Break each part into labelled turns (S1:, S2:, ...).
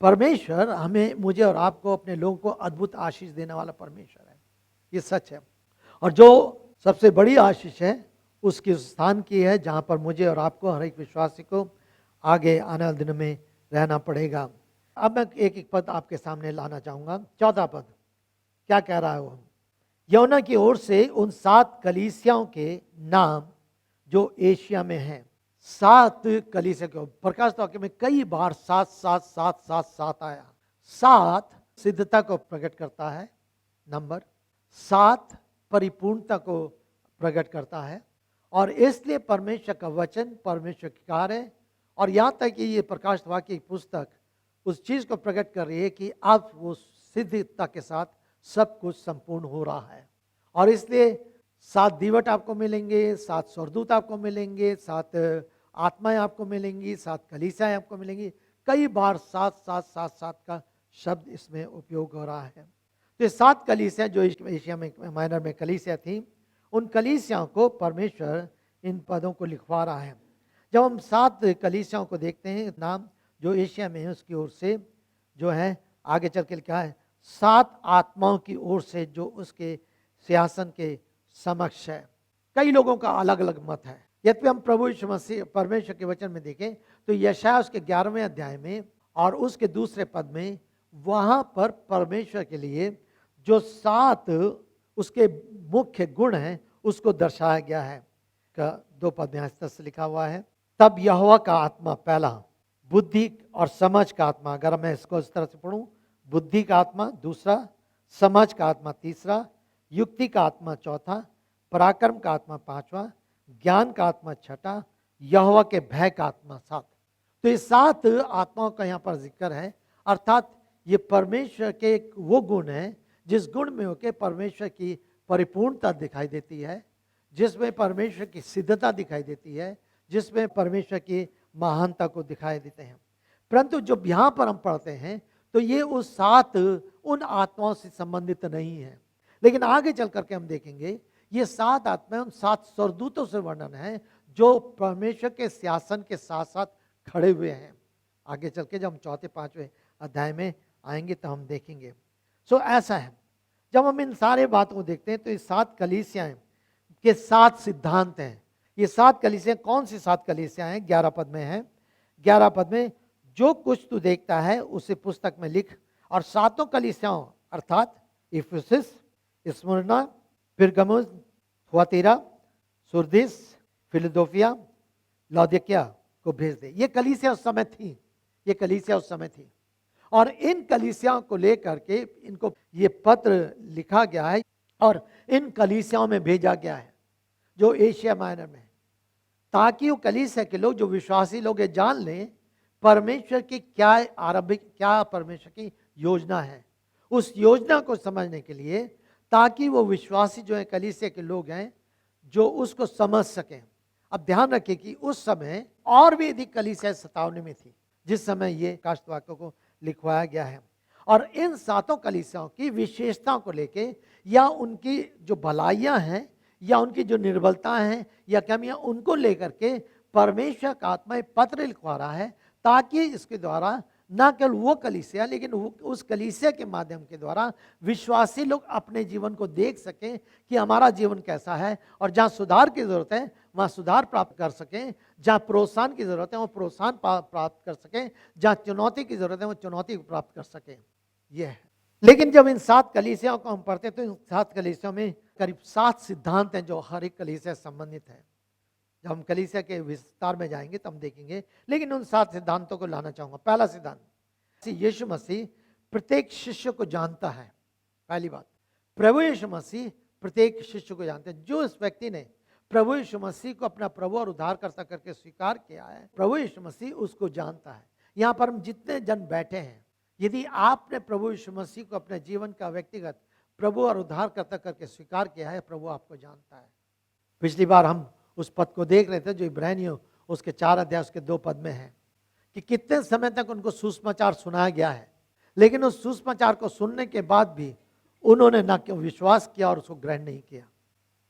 S1: परमेश्वर हमें, मुझे और आपको, अपने लोगों को अद्भुत आशीष देने वाला परमेश्वर है, ये सच है। और जो सबसे बड़ी आशीष है उसकी उस स्थान की है जहाँ पर मुझे और आपको, हर एक विश्वासी को आगे आने वाले दिनों में रहना पड़ेगा। अब मैं एक एक पद आपके सामने लाना चाहूँगा। 14 पद क्या कह रहा है वो? यूहन्ना की ओर से उन 7 कलीसियाओं के नाम जो एशिया में हैं। 7 कलीसिया के प्रकाश वाक्य में कई बार 7 7 7 7 7 आया। 7 सिद्धता को प्रकट करता है, नंबर 7 परिपूर्णता को प्रकट करता है। और इसलिए परमेश्वर का वचन, परमेश्वर के कार्य, और यहाँ तक कि ये प्रकाश वाक्य की पुस्तक उस चीज को प्रकट कर रही है कि अब वो सिद्धता के साथ सब कुछ संपूर्ण हो रहा है। और इसलिए 7 दीवट आपको मिलेंगे, 7 स्वर्गदूत आपको मिलेंगे, 7 आत्माएं आपको मिलेंगी, 7 कलीसियाएं आपको मिलेंगी। कई बार 7 7 7 7 का शब्द इसमें उपयोग हो रहा है। तो ये 7 कलीसियां जो एशिया में माइनर में कलीसिया थी, उन कलीसियाओं को परमेश्वर इन पदों को लिखवा रहा है। जब हम 7 कलीसियाओं को देखते हैं, नाम जो एशिया में है उसकी ओर से जो है, आगे चल के लिखा है 7 आत्माओं की ओर से जो उसके सिंहासन के समक्ष है। कई लोगों का अलग अलग मत है। यदि हम प्रभु यीशु मसीह परमेश्वर के वचन में देखें तो यशायाह उसके 11वें अध्याय में और उसके दूसरे पद में, वहां पर परमेश्वर के लिए जो 7 उसके मुख्य गुण हैं उसको दर्शाया गया है। 2 पद में इस तरह से लिखा हुआ है, तब यहोवा का आत्मा पहला, बुद्धि और समझ का आत्मा, अगर मैं इसको इस तरह से पढ़ूं, बुद्धि का आत्मा दूसरा, समझ का आत्मा तीसरा, युक्ति का आत्मा चौथा, पराक्रम का आत्मा पांचवा, ज्ञान का आत्मा छठा, यहोवा के भय का आत्मा सात। तो ये 7 आत्माओं का यहाँ पर जिक्र है। अर्थात ये परमेश्वर के एक वो गुण है जिस गुण में होकर परमेश्वर की परिपूर्णता दिखाई देती है, जिसमें परमेश्वर की सिद्धता दिखाई देती है, जिसमें परमेश्वर की महानता को दिखाई देते हैं। परंतु जो यहाँ पर हम पढ़ते हैं तो ये उस 7 उन आत्माओं से संबंधित नहीं है। लेकिन आगे चल करके हम देखेंगे ये 7 आत्माएं उन 7 स्वर्गदूतों से वर्णन है जो परमेश्वर के सिंहासन के साथ साथ खड़े हुए हैं। आगे चल के जब हम 4-5वें अध्याय में आएंगे तो हम देखेंगे। सो ऐसा है, जब हम इन सारे बातों को देखते हैं तो ये 7 कलीसियाएं के 7 सिद्धांत हैं। ये 7 कलीसियां कौन सी 7 कलीसियां हैं? 11 पद में है। 11 पद में, जो कुछ तू देखता है उसे पुस्तक में लिख, और 7 कलीसियाओं अर्थात इफिसुस, स्मुरना, पिरगमुस, थुआतीरा, सुरदिस, फिलदोफिया, लौदीकिया को भेज दे। ये कलीसिया उस समय थी, ये कलीसिया उस समय थी। और इन कलीसियाओं को लेकर के इनको ये पत्र लिखा गया है और इन कलीसियाओं में भेजा गया है जो एशिया माइनर में, ताकि वो कलीसिया के लोग, जो विश्वासी लोग, ये जान लें परमेश्वर की क्या आरंभिक, क्या परमेश्वर की योजना है। उस योजना को समझने के लिए, ताकि वो विश्वासी जो है, कलीसिया के लोग हैं, जो उसको समझ सकें। अब ध्यान रखें कि उस समय और भी अधिक कलीसिया 57 में थी जिस समय ये काष्ठ वाक्यों को लिखवाया गया है। और इन 7 कलीसियाओं की विशेषताओं को लेके, या उनकी जो भलाइयां हैं या उनकी जो निर्बलताएं हैं या कमियां, उनको लेकर के परमेश्वर का आत्मा एक पत्र लिखवा रहा है, ताकि इसके द्वारा न केवल वो कलीसिया, लेकिन उस कलीसिया के माध्यम के द्वारा विश्वासी लोग अपने जीवन को देख सकें कि हमारा जीवन कैसा है, और जहाँ सुधार की जरूरत है वहाँ सुधार प्राप्त कर सकें, जहाँ प्रोत्साहन की जरूरत है वो प्रोत्साहन प्राप्त कर सकें, जहाँ चुनौती की जरूरत है वो चुनौती प्राप्त कर सकें। यह है। लेकिन जब इन 7 कलीसियाओं को हम पढ़ते हैं तो इन 7 कलीसियाओं में करीब 7 सिद्धांत हैं जो हर एक कलीसिया से संबंधित है। जब हम कलीसिया के विस्तार में जाएंगे तब हम देखेंगे, लेकिन उन 7 सिद्धांतों को लाना चाहूंगा। पहला सिद्धांत, यीशु मसीह प्रत्येक शिष्य को जानता है। पहली बात, प्रभु यीशु मसीह प्रत्येक शिष्य को जानते हैं। जो इस व्यक्ति ने प्रभु यीशु मसीह को अपना प्रभु और उद्धारकर्ता करके स्वीकार किया है, प्रभु यीशु मसीह उसको जानता है। यहाँ पर हम जितने जन बैठे हैं, यदि आपने प्रभु यीशु मसीह को अपने जीवन का व्यक्तिगत प्रभु और उद्धारकर्ता करके स्वीकार किया है, प्रभु आपको जानता है। पिछली बार हम उस पद को देख रहे थे जो इब्रानियों उसके 4 अध्याय उसके 2 पद में है कि कितने समय तक उनको सुसमाचार सुनाया गया है, लेकिन उस सुसमाचार को सुनने के बाद भी उन्होंने ना केवल विश्वास किया और उसको ग्रहण नहीं किया।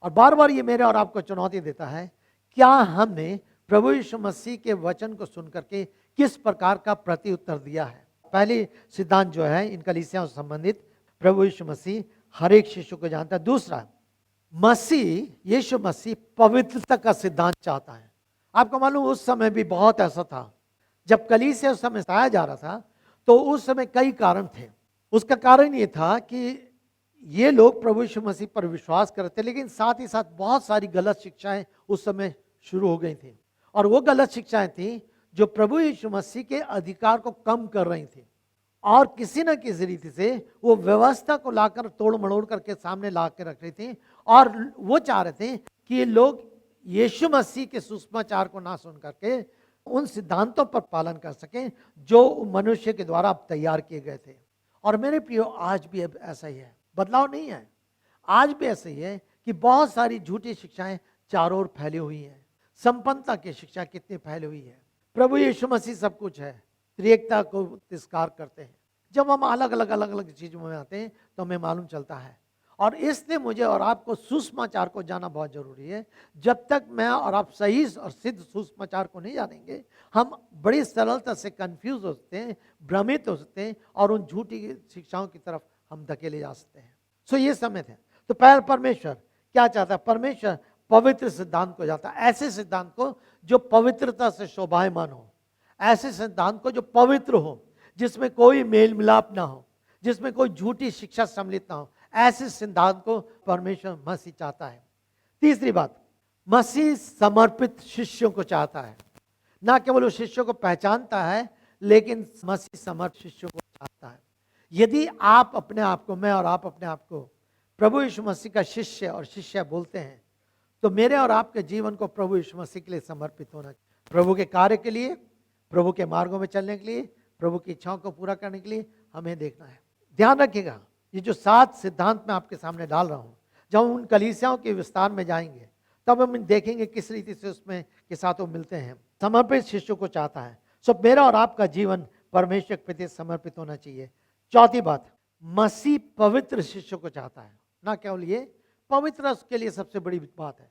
S1: और बार बार ये मेरे और आपको चुनौती देता है, क्या हमने प्रभु यीशु मसीह के वचन को सुन करके किस प्रकार का प्रति उत्तर दिया है। पहली सिद्धांत जो है इन कलीसियाओं से संबंधित, प्रभु यीशु मसीह हर एक शिष्य को जानता है। दूसरा, यीशु मसीह पवित्रता का सिद्धांत चाहता है। आपको मालूम उस समय भी बहुत ऐसा था, जब कलीसिया उस समय बताया जा रहा था तो उस समय कई कारण थे। उसका कारण ये था कि ये लोग प्रभु यीशु मसीह पर विश्वास करते, लेकिन साथ ही साथ बहुत सारी गलत शिक्षाएं उस समय शुरू हो गई थी। और वो गलत शिक्षाएं थी जो प्रभु यीशु मसीह के अधिकार को कम कर रही थी और किसी न किसी रीति से वो व्यवस्था को लाकर तोड़ मड़ोड़ करके सामने ला के रख रही थी। और वो चाह रहे थे कि ये लोग यीशु मसीह के सुसमाचार को ना सुन करके उन सिद्धांतों पर पालन कर सकें जो मनुष्य के द्वारा अब तैयार किए गए थे। और मेरे प्रियो, आज भी अब ऐसा ही है, बदलाव नहीं है। आज भी ऐसा ही है कि बहुत सारी झूठी शिक्षाएं चारों ओर फैली हुई हैं। संपन्नता की शिक्षा कितनी फैली हुई है। प्रभु यीशु मसीह सब कुछ है, त्रिएकता को तिरस्कार करते हैं। जब हम अलग अलग चीजों में आते हैं तो हमें मालूम चलता है। और इसलिए मुझे और आपको सुसमाचार को जानना बहुत जरूरी है। जब तक मैं और आप सही और सिद्ध सुसमाचार को नहीं जानेंगे, हम बड़ी सरलता से कंफ्यूज हो सकते हैं, भ्रमित हो सकते हैं और उन झूठी शिक्षाओं की तरफ हम धकेले जा सकते हैं। सो ये समय है। तो पहले परमेश्वर क्या चाहता है? परमेश्वर पवित्र सिद्धांत को चाहता है, ऐसे सिद्धांत को जो पवित्रता से शोभायमान हो, ऐसे सिद्धांत को जो पवित्र हो, जिसमें कोई मेल मिलाप ना हो, जिसमें कोई झूठी शिक्षा सम्मिलित ना हो, ऐसे सिद्धांत को परमेश्वर मसीह चाहता है। तीसरी बात, मसीह समर्पित शिष्यों को चाहता है। ना केवल उस शिष्यों को पहचानता है, लेकिन मसीह समर्पित शिष्यों को चाहता है। यदि आप अपने आप को, मैं और आप अपने आप को प्रभु यीशु मसीह का शिष्य और शिष्या बोलते हैं, तो मेरे और आपके जीवन को प्रभु यीशु मसीह के लिए समर्पित होना चाहिए। प्रभु के कार्य के लिए, प्रभु के मार्गों में चलने के लिए, प्रभु की इच्छाओं को पूरा करने के लिए हमें देखना है। ध्यान रखिएगा, ये जो 7 सिद्धांत मैं आपके सामने डाल रहा हूँ, जब हम उन कलीसियाओं के विस्तार में जाएंगे तब हम देखेंगे किस रीति से उसमें के साथ वो मिलते हैं। समर्पित शिष्यों को चाहता है। सो मेरा और आपका जीवन परमेश्वर के प्रति समर्पित होना चाहिए। चौथी बात, मसीह पवित्र शिष्यों को चाहता है। ना केवल ये, पवित्र उसके लिए सबसे बड़ी बात है।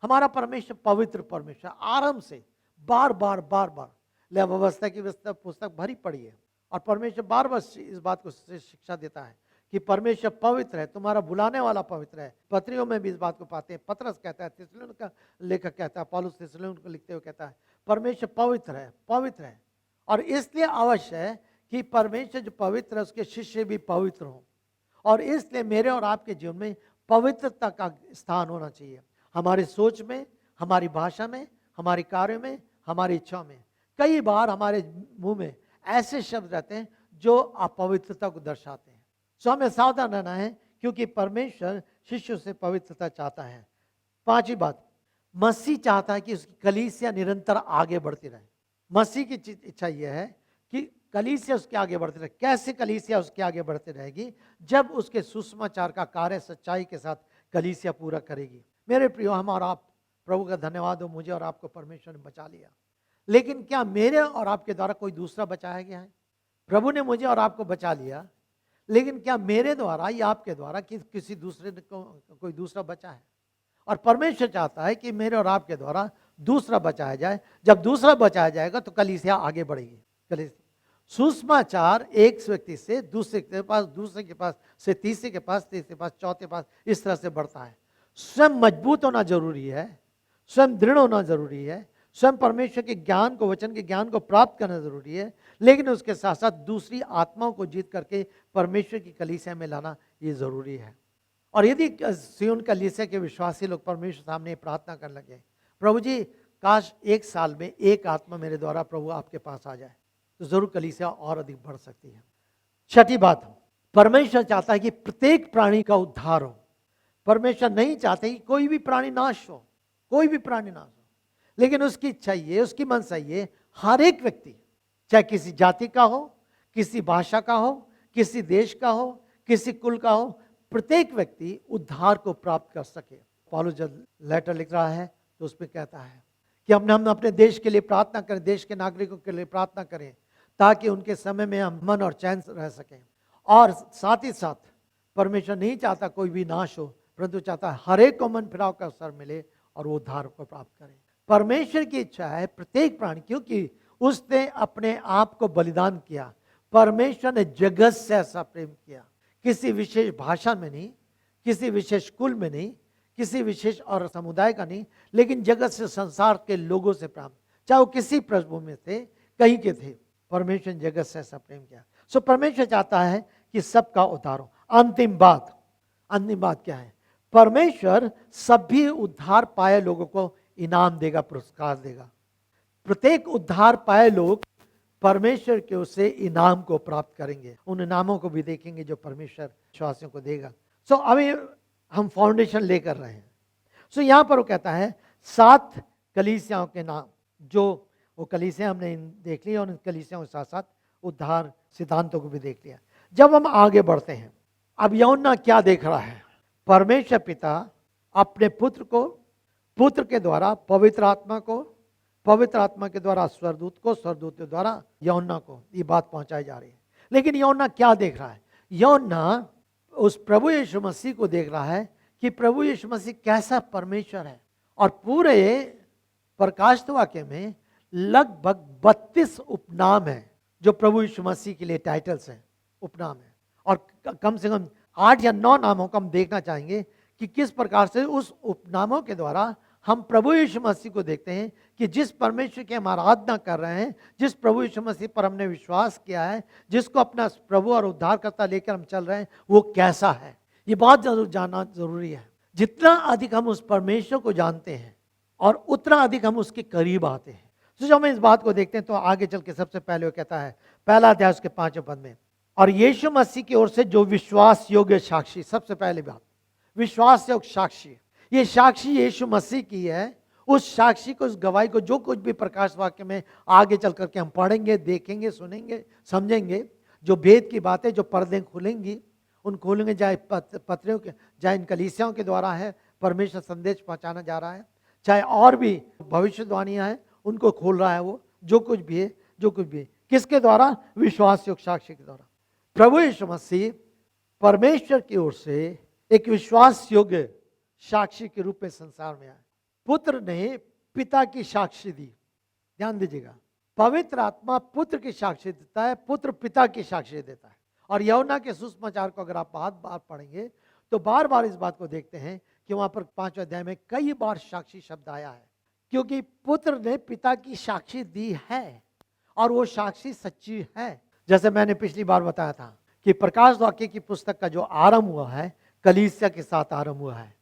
S1: हमारा परमेश्वर पवित्र परमेश्वर, आरंभ से बार बार ले व्यवस्था की पुस्तक भरी पड़ी है और परमेश्वर बार बार इस बात को शिक्षा देता है कि परमेश्वर पवित्र है, तुम्हारा बुलाने वाला पवित्र है। पत्रियों में भी इस बात को पाते हैं। पतरस कहता है, थिस्सलुनीक का लेखक कहता है, पौलुस थिस्सलुनीक को लिखते हुए कहता है, परमेश्वर पवित्र है, पवित्र है। और इसलिए आवश्यक है कि परमेश्वर जो पवित्र है उसके शिष्य भी पवित्र हों। और इसलिए मेरे और आपके जीवन में पवित्रता का स्थान होना चाहिए। हमारी सोच में, हमारी भाषा में, हमारे कार्य में, हमारी इच्छा में। कई बार हमारे मुंह में ऐसे शब्द रहते हैं जो अपवित्रता को दर्शाते हैं। सो हमें सावधान रहना है, क्योंकि परमेश्वर शिष्यों से पवित्रता चाहता है। पांचवी बात, मसीह चाहता है कि उसकी कलीसिया निरंतर आगे बढ़ती रहे। मसीह की इच्छा यह है कि कलीसिया उसके आगे बढ़ती रहे। कैसे कलीसिया उसके आगे बढ़ती रहेगी? जब उसके सुसमाचार का कार्य सच्चाई के साथ कलीसिया पूरा करेगी। मेरे प्रियो, हम और आप, प्रभु का धन्यवाद हो, मुझे और आपको परमेश्वर ने बचा लिया। लेकिन क्या मेरे और आपके द्वारा कोई दूसरा बचाया गया है? प्रभु ने मुझे और आपको बचा लिया, लेकिन क्या मेरे द्वारा या आपके द्वारा किसी दूसरे को कोई दूसरा बचा है? और परमेश्वर चाहता है कि मेरे और आपके द्वारा दूसरा बचाया जाए। जब दूसरा बचाया जाएगा तो कलीसिया आगे बढ़ेगी। कलीसिया सुसमाचार एक व्यक्ति से दूसरे के पास, दूसरे के पास से तीसरे के पास, तीसरे के पास, चौथे के पास, इस तरह से बढ़ता है। स्वयं मजबूत होना जरूरी है, स्वयं दृढ़ होना जरूरी है, स्वयं परमेश्वर के ज्ञान को, वचन के ज्ञान को प्राप्त करना जरूरी है, लेकिन उसके साथ साथ दूसरी आत्माओं को जीत करके परमेश्वर की कलीसिया में लाना ये जरूरी है। और यदि सिय्योन कलीसिया के विश्वासी लोग परमेश्वर सामने प्रार्थना करने लगे, प्रभु जी काश 1 साल में एक आत्मा मेरे द्वारा प्रभु आपके पास आ जाए, तो जरूर कलीसिया और अधिक बढ़ सकती है। छठी बात, परमेश्वर चाहता है कि प्रत्येक प्राणी का उद्धार हो। परमेश्वर नहीं चाहते कि कोई भी प्राणी नाश हो, कोई भी प्राणी नाश हो, लेकिन उसकी इच्छा ये, उसकी मनसा ये, हर एक व्यक्ति, चाहे किसी जाति का हो, किसी भाषा का हो, किसी देश का हो, किसी कुल का हो, प्रत्येक व्यक्ति उद्धार को प्राप्त कर सके। पौलुस जब लेटर लिख रहा है तो उसमें कहता है कि हम अपने देश के लिए प्रार्थना करें, देश के नागरिकों के लिए प्रार्थना करें, ताकि उनके समय में हम मन और चैन से रह सकें। और साथ ही साथ परमेश्वर नहीं चाहता कोई भी नाश हो, परंतु चाहता है हर एक को मन फिराव का अवसर मिले और वो उद्धार को प्राप्त करें। परमेश्वर की इच्छा है प्रत्येक प्राणी, क्योंकि उसने अपने आप को बलिदान किया। परमेश्वर ने जगत से ऐसा प्रेम किया, किसी विशेष भाषा में नहीं, किसी विशेष कुल में नहीं, किसी विशेष और समुदाय का नहीं, लेकिन जगत से, संसार के लोगों से प्रेम, चाहे वो किसी पृष्ठभूमि में थे, कहीं के थे, परमेश्वर ने जगत से ऐसा प्रेम किया। सो परमेश्वर चाहता है कि सबका उद्धार हो। अंतिम बात क्या है? परमेश्वर सभी उद्धार पाए लोगों को इनाम देगा, पुरस्कार देगा। प्रत्येक उद्धार पाए लोग परमेश्वर के उससे इनाम को प्राप्त करेंगे। उन इनामों को भी देखेंगे जो परमेश्वर विश्वासियों को देगा। सो अभी हम फाउंडेशन लेकर रहे हैं। सो यहाँ पर वो कहता है 7 कलीसियाओं के नाम, जो वो कलीसिया हमने देख लिया और इन कलीसियाओं के साथ साथ उद्धार सिद्धांतों को भी देख लिया। जब हम आगे बढ़ते हैं, अब यूहन्ना क्या देख रहा है? परमेश्वर पिता अपने पुत्र को, पुत्र के द्वारा पवित्र आत्मा को, पवित्र आत्मा के द्वारा स्वर्गदूत को, स्वर्गदूत के द्वारा यूहन्ना को ये बात पहुंचाई जा रही है। लेकिन यूहन्ना क्या देख रहा है? यूहन्ना उस प्रभु यीशु मसीह को देख रहा है कि प्रभु यीशु मसीह कैसा परमेश्वर है। और पूरे प्रकाशित वाक्य में लगभग 32 उपनाम है जो प्रभु यीशु मसीह के लिए टाइटल्स हैं, उपनाम है। और कम से कम 8 या 9 नामों को हम देखना चाहेंगे कि किस प्रकार से उस उपनामों के द्वारा हम प्रभु यीशु मसीह को देखते हैं कि जिस परमेश्वर की हम आराधना कर रहे हैं, जिस प्रभु यीशु मसीह पर हमने विश्वास किया है, जिसको अपना प्रभु और उद्धारकर्ता लेकर हम चल रहे हैं, वो कैसा है, ये बहुत जानना जरूरी है। जितना अधिक हम उस परमेश्वर को जानते हैं और उतना अधिक हम उसके करीब आते हैं। तो जब हम इस बात को देखते हैं तो आगे चल के सबसे पहले वो कहता है, पहला अध्याय उसके 5वें पद में, और यीशु मसीह की ओर से जो विश्वास योग्य साक्षी, सबसे पहले बात विश्वास योग्य साक्षी, ये साक्षी यीशु मसीह की है। उस साक्षी को, उस गवाही को, जो कुछ भी प्रकाश वाक्य में आगे चल करके हम पढ़ेंगे, देखेंगे, सुनेंगे, समझेंगे, जो भेद की बातें, जो पर्दे खुलेंगी, उन खोलेंगे, चाहे पत्रियों के, चाहे इन कलीसियाओं के द्वारा है परमेश्वर संदेश पहुंचाना जा रहा है, चाहे और भी भविष्यवाणियां हैं उनको खोल रहा है वो, जो कुछ भी है, जो कुछ भी है, किसके द्वारा? विश्वास योग्य साक्षी के द्वारा। प्रभु यीशु मसीह परमेश्वर की ओर से एक विश्वास योग्य साक्षी के रूप में संसार में आए। पुत्र ने पिता की साक्षी दी, ध्यान दीजिएगा, पवित्र आत्मा पुत्र की साक्षी देता है, पुत्र पिता की साक्षी देता है। और यूहन्ना के सुसमाचार को अगर आप बार पढ़ेंगे तो बार बार इस बात को देखते हैं कि वहां पर 5वें अध्याय में कई बार साक्षी शब्द आया है, क्योंकि पुत्र ने पिता की साक्षी दी है और वो साक्षी सच्ची है। जैसे मैंने पिछली बार बताया था कि प्रकाश वाक्य की पुस्तक का जो आरंभ हुआ है कलीसिया के साथ आरंभ हुआ है।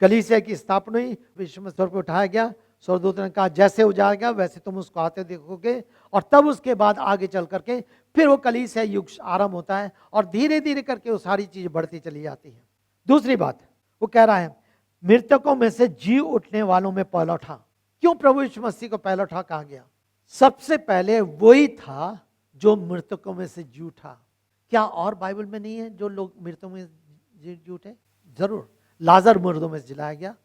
S1: कलीसिया की स्थापना ही विश्व में स्वर्ग पर उठाया गया, स्वर्गदूत ने कहा जैसे उजाड़ेगा वैसे तुम उसको आते देखोगे, और तब उसके बाद आगे चल करके फिर वो कलीसिया युग आरंभ होता है और धीरे धीरे करके वो सारी चीज बढ़ती चली जाती है। दूसरी बात वो कह रहा है, मृतकों में से जी उठने वालों में पहला उठा। क्यों प्रभु यीशु मसीह को पहला उठा कहा गया? सबसे पहले वही था जो मृतकों में से जी उठा। क्या और बाइबल में नहीं है जो लोग मृतकों में जी उठे? जरूर, लाजर मुर्दों में जिलाया गया,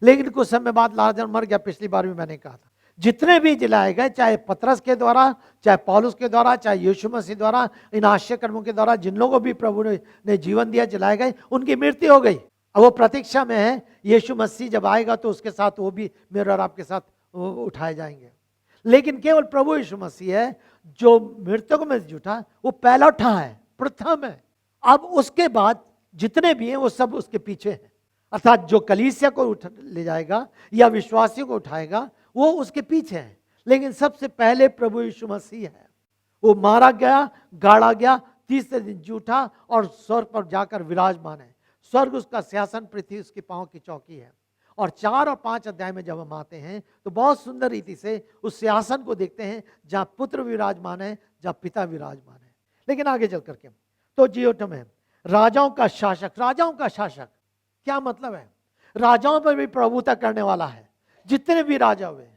S1: लेकिन कुछ समय बाद लाजर मर गया। पिछली बार भी मैंने कहा था, जितने भी जिलाए गए, चाहे पतरस के द्वारा, चाहे पौलुस के द्वारा, चाहे यीशु मसीह द्वारा, इन आश्चर्य कर्मों के द्वारा जिन लोगों को भी प्रभु ने जीवन दिया, जिलाए गए, उनकी मृत्यु हो गई। अब वो प्रतीक्षा में है, यीशु मसीह जब आएगा तो उसके साथ वो भी मेरे और आपके साथ उठाए जाएंगे। लेकिन केवल प्रभु यीशु मसीह है जो मृतकों में से उठा, वो पहला उठा है, प्रथम है। अब उसके बाद जितने भी हैं वो सब उसके पीछे हैं, अर्थात जो कलीसिया को ले जाएगा या विश्वासियों को उठाएगा वो उसके पीछे है। लेकिन सबसे पहले प्रभु यीशु मसीह है। वो मारा गया, गाड़ा गया, तीसरे दिन जी उठा और स्वर्ग पर जाकर विराजमान है। स्वर्ग उसका सिंहासन, पृथ्वी उसके पांव की चौकी है। और 4 और 5 अध्याय में जब हम आते हैं तो बहुत सुंदर रीति से उस सिंहासन को देखते हैं जहां पुत्र विराजमान है, जहां पिता विराजमान है। लेकिन आगे चल करके तो जियोटम है, राजाओं का शासक। राजाओं का शासक क्या मतलब है? राजाओं पर भी प्रभुता करने वाला है। जितने भी राजा हुए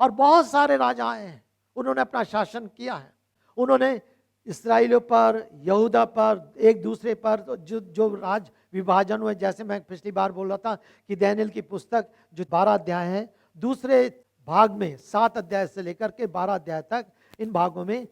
S1: और बहुत सारे राजा आए हैं, उन्होंने अपना शासन किया है, उन्होंने इसराइलियों पर, यहूदा पर, एक दूसरे पर जो राज विभाजन हुए, जैसे मैं पिछली बार बोल रहा था कि दानियेल की पुस्तक जो 12 अध्याय हैं, दूसरे भाग में 7 अध्याय से लेकर के 12 अध्याय तक, इन भागों में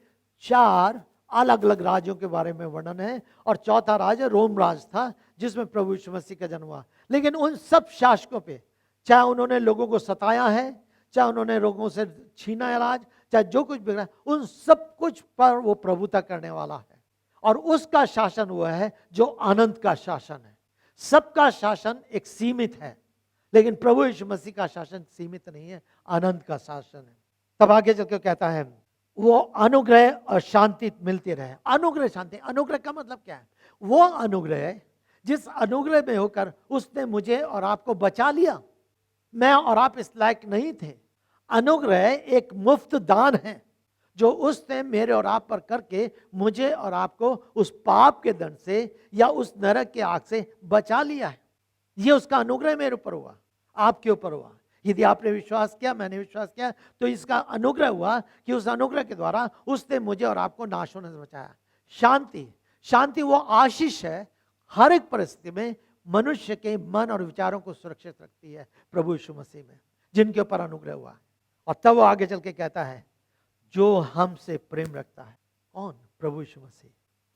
S1: 4 अलग अलग राज्यों के बारे में वर्णन है, और चौथा राज रोम राज था जिसमें प्रभु यीशु मसीह का जन्म हुआ। लेकिन उन सब शासकों पे, चाहे उन्होंने लोगों को सताया है, चाहे उन्होंने लोगों से छीना है राज, चाहे जो कुछ बिगड़ा, उन सब कुछ पर वो प्रभुता करने वाला है, और उसका शासन हुआ है जो आनंद का शासन है। सबका शासन एक सीमित है, लेकिन प्रभु यीशु मसीह का शासन सीमित नहीं है, आनंद का शासन है। तब आगे चल के कहता है वो अनुग्रह और शांति मिलती रहे। अनुग्रह शांति, अनुग्रह का मतलब क्या है? वो अनुग्रह जिस अनुग्रह में होकर उसने मुझे और आपको बचा लिया। मैं और आप इस लायक नहीं थे। अनुग्रह एक मुफ्त दान है जो उसने मेरे और आप पर करके मुझे और आपको उस पाप के दंड से या उस नरक के आग से बचा लिया है। ये उसका अनुग्रह मेरे ऊपर हुआ, आपके ऊपर हुआ। यदि आपने विश्वास किया, मैंने विश्वास किया, तो इसका अनुग्रह हुआ कि उस अनुग्रह के द्वारा उसने मुझे और आपको नाश होने से बचाया। शांति, शांति वो आशीष है हर एक परिस्थिति में मनुष्य के मन और विचारों को सुरक्षित रखती है प्रभु यीशु मसीह में, जिनके ऊपर अनुग्रह हुआ। और तब वो आगे चल के कहता है जो हमसे प्रेम रखता है। कौन? प्रभु यीशु मसीह।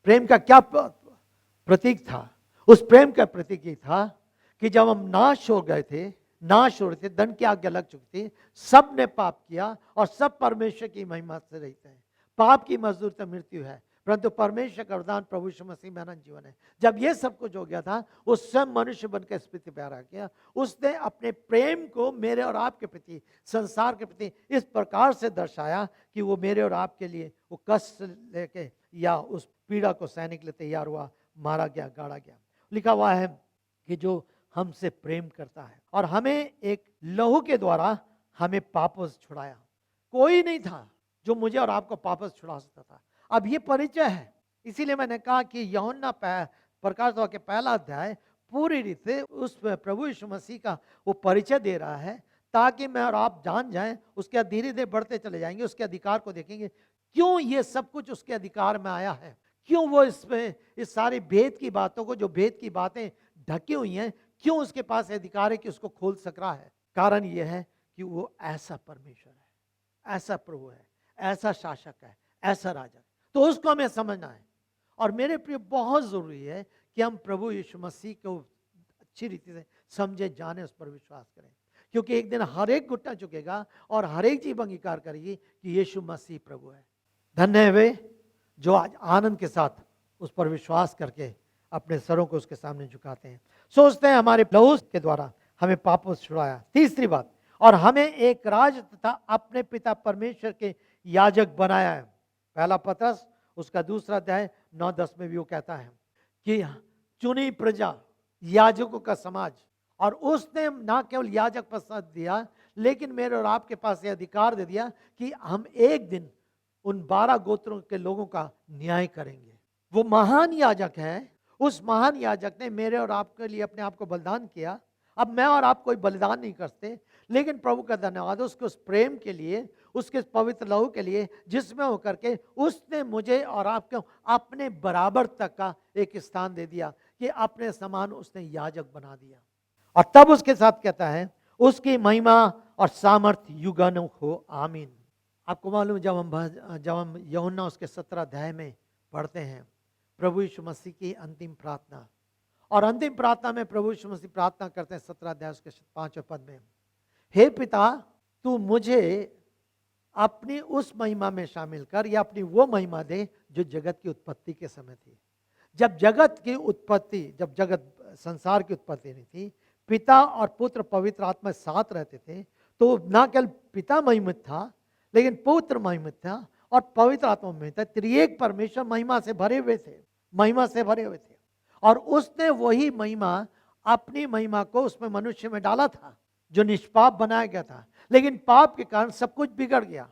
S1: प्रेम का क्या प्रतीक था? उस प्रेम का प्रतीक ये था कि जब हम नाश हो गए थे, नाश हो रहे थे, दंड की आज्ञा लग चुकी थी, सब ने पाप किया और सब परमेश्वर की महिमा से रहते हैं। पाप की मजदूर तो मृत्यु है, परंतु परमेश्वर का वरदान प्रभु यीशु मसीह में अनंत जीवन है। जब ये सब कुछ हो गया था, वो स्वयं मनुष्य बनकर इस पृथ्वी पर आ गया। उसने अपने प्रेम को मेरे और आपके प्रति, संसार के प्रति इस प्रकार से दर्शाया कि वो मेरे और आपके लिए वो कष्ट लेके या उस पीड़ा को सहने के लिए तैयार हुआ, मारा गया, गाड़ा गया। लिखा हुआ है कि जो हमसे प्रेम करता है, और हमें एक लहू के द्वारा हमें पापों से छुड़ाया। कोई नहीं था जो मुझे और आपको पापों से छुड़ा सकता था। अब ये परिचय है, इसीलिए मैंने कहा कि यूहन्ना प्रकाश वाक्य पहला अध्याय पूरी रीति से उस प्रभु यीशु मसीह का वो परिचय दे रहा है, ताकि मैं और आप जान जाएं। उसके धीरे धीरे बढ़ते चले जाएंगे, उसके अधिकार को देखेंगे, क्यों ये सब कुछ उसके अधिकार में आया है, क्यों वो इसमें इस सारी भेद की बातों को, जो भेद की बातें ढकी हुई हैं, क्यों उसके पास अधिकार है कि उसको खोल सक रहा है। कारण ये है कि वो ऐसा परमेश्वर है, ऐसा प्रभु है, ऐसा शासक है, ऐसा राजा है। तो उसको हमें समझना है। और मेरे प्रिय, बहुत जरूरी है कि हम प्रभु यीशु मसीह को अच्छी रीति से समझे, जाने, उस पर विश्वास करें, क्योंकि एक दिन हर एक घुटना झुकेगा और हर एक जीभ अंगीकार करेगी कि यीशु मसीह प्रभु है। धन्य है वे जो आज आनंद के साथ उस पर विश्वास करके अपने सरों को उसके सामने झुकाते हैं, सोचते हैं हमारे लहू के द्वारा हमें पापों से छुड़ाया। तीसरी बात, और हमें एक राज तथा अपने पिता परमेश्वर के याजक बनाया है। पहला पत्रस उसका दूसरा अध्याय 9-10 में भी वो कहता है कि चुनी प्रजा, याजकों का समाज, और उसने ना केवल याजक पद दिया, लेकिन मेरे और आपके पास ये अधिकार दे दिया कि हम एक दिन उन 12 गोत्रों के लोगों का न्याय करेंगे। वो महान याजक है। उस महान याजक ने मेरे और आपके लिए अपने आप को बलिदान किया। अब मैं और आप कोई बलिदान नहीं करते, लेकिन प्रभु का धन्यवाद उसके उस प्रेम के लिए, उसके पवित्र लहू के लिए, जिसमें होकर के उसने मुझे और आपको अपने बराबर तक का एक स्थान दे दिया, कि अपने समान उसने याजक बना दिया। और तब उसके साथ कहता है उसकी महिमा और सामर्थ्य युगानुग हो, आमीन। आपको मालूम, जब हम यूहन्ना उसके 17 अध्याय में पढ़ते हैं प्रभु यीशु मसीह की अंतिम प्रार्थना, और अंतिम प्रार्थना में प्रभु यीशु मसीह प्रार्थना करते हैं 17 अध्याय उसके 5वें पद में, हे पिता, तू मुझे अपनी उस महिमा में शामिल कर, या अपनी वो महिमा दे जो जगत की उत्पत्ति के समय थी। जब जगत की उत्पत्ति, जब जगत संसार की उत्पत्ति नहीं थी, पिता और पुत्र पवित्र आत्मा साथ रहते थे, तो ना केवल पिता महिमित था, लेकिन पुत्र महिमित था और पवित्र आत्मा महिमित था। त्रिएक परमेश्वर महिमा से भरे हुए थे, महिमा से भरे हुए थे। और उसने वही महिमा, अपनी महिमा को उसमें मनुष्य में डाला था जो निष्पाप बनाया गया था, लेकिन पाप के कारण सब कुछ बिगड़ गया।